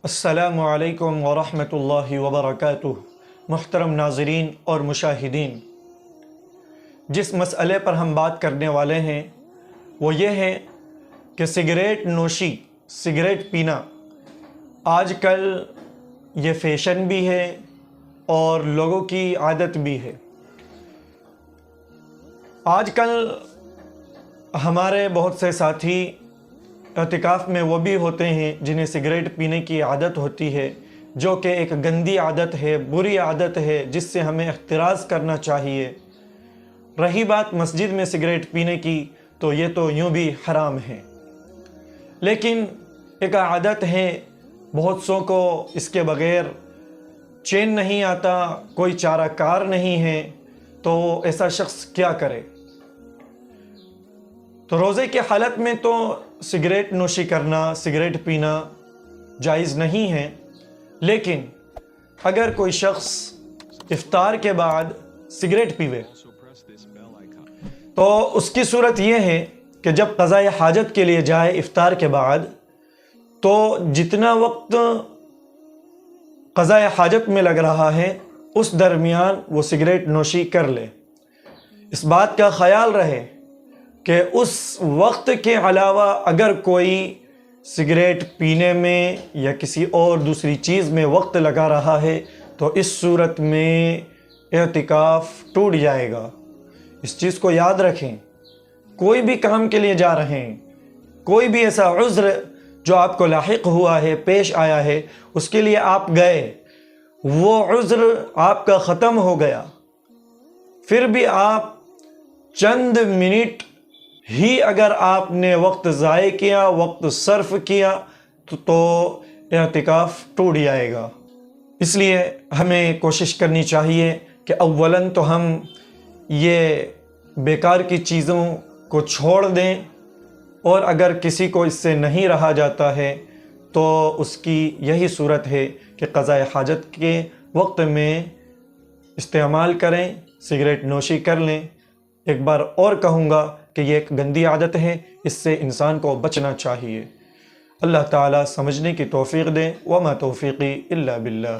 السلام علیکم ورحمۃ اللہ وبرکاتہ۔ محترم ناظرین اور مشاہدین، جس مسئلے پر ہم بات کرنے والے ہیں وہ یہ ہے کہ سگریٹ نوشی، سگریٹ پینا آج کل یہ فیشن بھی ہے اور لوگوں کی عادت بھی ہے۔ آج کل ہمارے بہت سے ساتھی اعتکاف میں وہ بھی ہوتے ہیں جنہیں سگریٹ پینے کی عادت ہوتی ہے، جو کہ ایک گندی عادت ہے، بری عادت ہے، جس سے ہمیں احتراز کرنا چاہیے۔ رہی بات مسجد میں سگریٹ پینے کی تو یہ تو یوں بھی حرام ہے، لیکن ایک عادت ہے، بہت سو کو اس کے بغیر چین نہیں آتا، کوئی چارہ کار نہیں ہے، تو ایسا شخص کیا کرے؟ تو روزے کی حالت میں تو سگریٹ نوشی کرنا، سگریٹ پینا جائز نہیں ہے، لیکن اگر کوئی شخص افطار کے بعد سگریٹ پیوے تو اس کی صورت یہ ہے کہ جب قضاء حاجت کے لیے جائے افطار کے بعد، تو جتنا وقت قضاء حاجت میں لگ رہا ہے اس درمیان وہ سگریٹ نوشی کر لے۔ اس بات کا خیال رہے کہ اس وقت کے علاوہ اگر کوئی سگریٹ پینے میں یا کسی اور دوسری چیز میں وقت لگا رہا ہے تو اس صورت میں اعتکاف ٹوٹ جائے گا۔ اس چیز کو یاد رکھیں، کوئی بھی کام کے لیے جا رہے ہیں، کوئی بھی ایسا عذر جو آپ کو لاحق ہوا ہے، پیش آیا ہے، اس کے لیے آپ گئے، وہ عذر آپ کا ختم ہو گیا، پھر بھی آپ چند منٹ ہی اگر آپ نے وقت ضائع کیا، وقت صرف کیا تو اعتکاف ٹوٹ جائے گا۔ اس لیے ہمیں کوشش کرنی چاہیے کہ اولاً تو ہم یہ بیکار کی چیزوں کو چھوڑ دیں، اور اگر کسی کو اس سے نہیں رہا جاتا ہے تو اس کی یہی صورت ہے کہ قضاء حاجت کے وقت میں استعمال کریں، سگریٹ نوشی کر لیں۔ ایک بار اور کہوں گا کہ یہ ایک گندی عادت ہے، اس سے انسان کو بچنا چاہیے۔ اللہ تعالیٰ سمجھنے کی توفیق دے۔ وما توفیقی الا باللہ۔